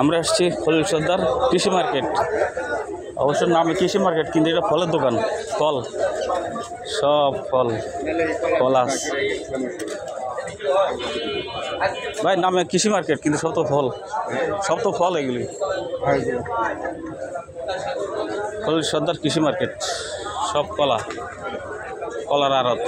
আমরা আসছি খলিল সর্দার কৃষি মার্কেট। অবশ্য নামে কৃষি মার্কেট, কিন্তু এটা ফলের দোকান। ফল, সব ফল, পলাশ। ভাই নামে কৃষি মার্কেট, কিন্তু সব তো ফল, সব তো ফল এগুলি। খলিল সর্দার কৃষি মার্কেট, সব কলা, কলার আড়ত।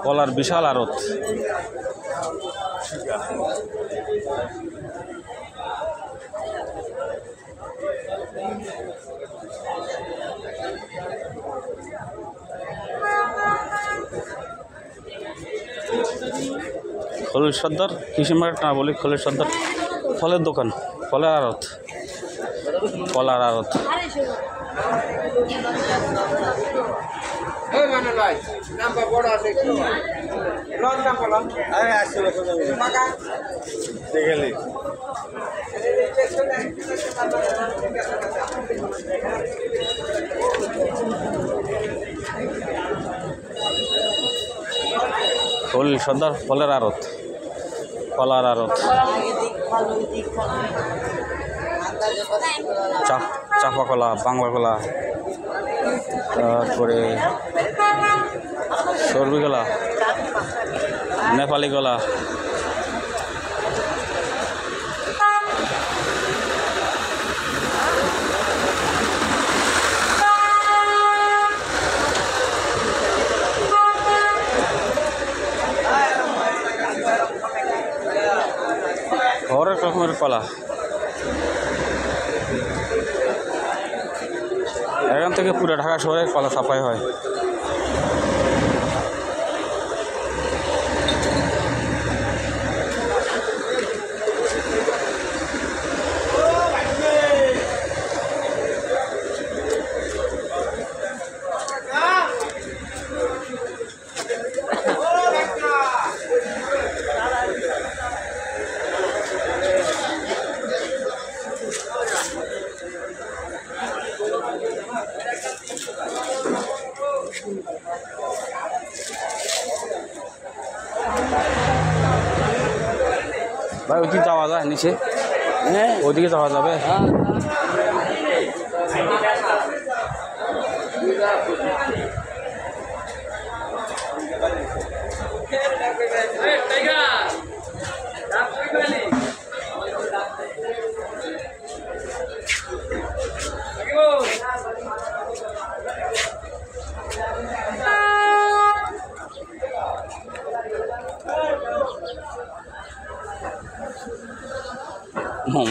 কলার বিশাল আড়ত। খলিল সর্দার কৃষি মার্কেট না বলি, খলিল সর্দার ফলের দোকান, ফলের আড়ত, কলার আড়ত। খলিল সর্দার ফলের আড়ত, কলার আড়ত। চাপা কলা, বাংলা কলা, তারপরে সরবি কলা, নেপালি কলা, হরেক রকমের কলা। এখান থেকে পুরো ঢাকা শহরে কলা সাপ্লাই হয়। ভাই ওদিকে যাওয়া যায় নিচে? হ্যাঁ, ওদিকে যাওয়া যাবে।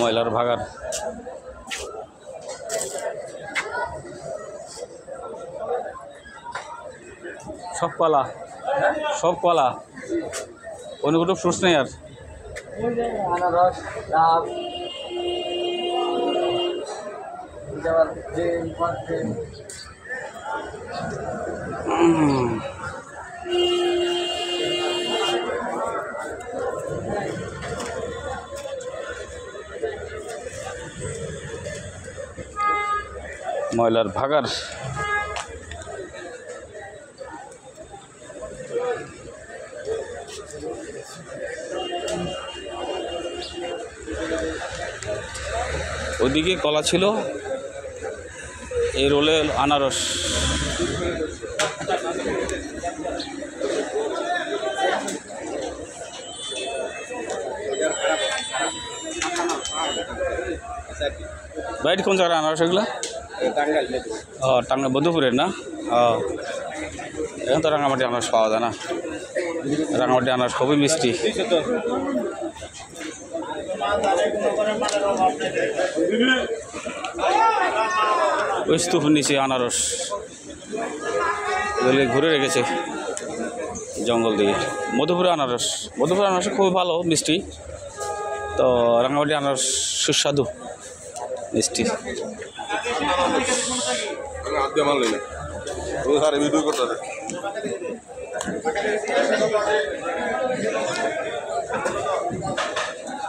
ময়লার ভাগার। সব কলা, সব কলা, অন্য কোনো ফ্রুটস নেই আর। ময়লার ভাগার। ওদিকে কলা ছিল, এই রোলে আনারস। বাইরে কোন জায়গায় আনারস এগুলো? ও টাঙ্গাইল বধুপুরের না? ও এখন তো রাঙামাটি আনারস পাওয়া যায় না। রাঙামাটি আনারস খুবই মিষ্টি। ওই স্তূপের নিচে আনারস ঘুরে রেখেছে জঙ্গল দিয়ে। মধুপুরে আনারস, মধুপুর আনারস খুবই ভালো মিষ্টি। তো রাঙামাটি আনারস সুস্বাদু মিষ্টি।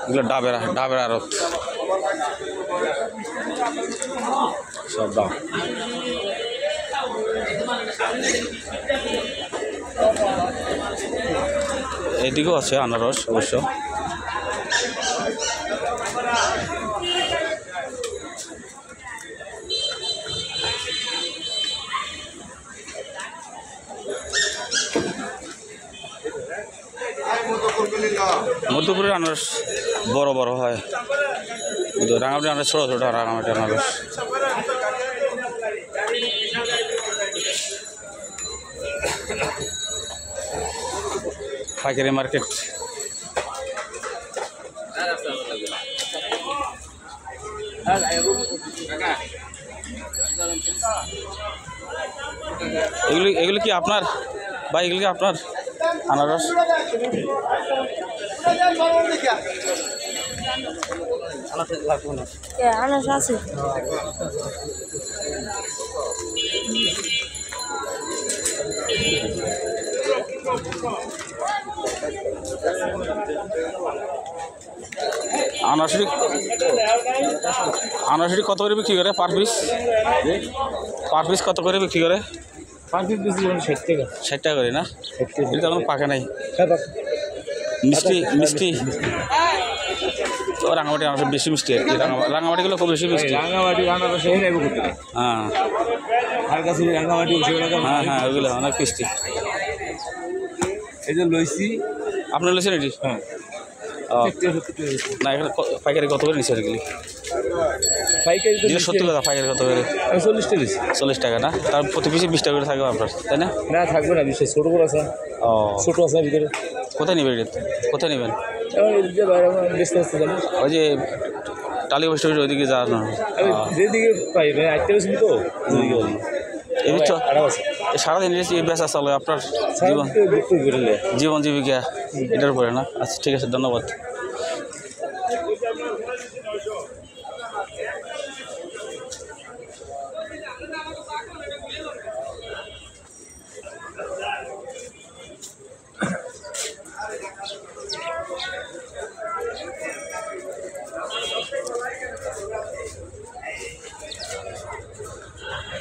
এগুলো ডাবের আড়ত, সব দাম। এদিকেও আছে আনারস অবশ্য। মধ্যপুরের আনারস বড় বড় হয়, কিন্তু রাঙামাটি আনারস ছোটো ছোটো রাঙামাটি আনারস। পাইকারি মার্কেট। এগুলি কি আপনার ভাই? এগুলি কি আপনার আনারস? আনারস আছে। আনারসটি কত করে বিক্রি করে পার পিস? পার পিস কত করে বিক্রি করে? 60 টাকা করে না? এটা এখন পাকে নাই। মিষ্টি মিষ্টি তো রাঙামাটি আনারস বেশি মিষ্টি আর কি। রাঙামাটিগুলো খুব বেশি মিষ্টি। রাঙামাটি আনারস হ্যাঁ রাঙামাটি হ্যাঁ হ্যাঁ, ওইগুলো অনেক মিষ্টি। এই যে লইছি আপনার লইছেন এটি? হ্যাঁ না, এখানে পাইকারি কত করে নিচ্ছে এগুলি? পাইকারি তো যেটা সত্যি কথা, পাইকারি কত করে? 40 টাকা দিচ্ছি। 40 টাকা না? তার প্রতি পিসে 20 টাকা করে থাকবে আপনার, তাই না? না থাকবে না, বিশেষ ছোটো করে আছে। ও, ছোটো আছে ভিতরে। কোথায় নেবেন এটা? কোথায় নেবেন? এখন এদিকে বাইরে বেচতে আসতে জানি। ওই যে টালি বসে ওইদিকে যাওয়ার না? আমি যেদিকে পাই ভাই আটটা বেশি তো ওদিকে বলি। এই তো আরাম আছে। সারাদিন এই বেচা চলে আপনার জীবন জীবন জীবন জীবিকা এটার উপরে না? আচ্ছা ঠিক আছে, ধন্যবাদ।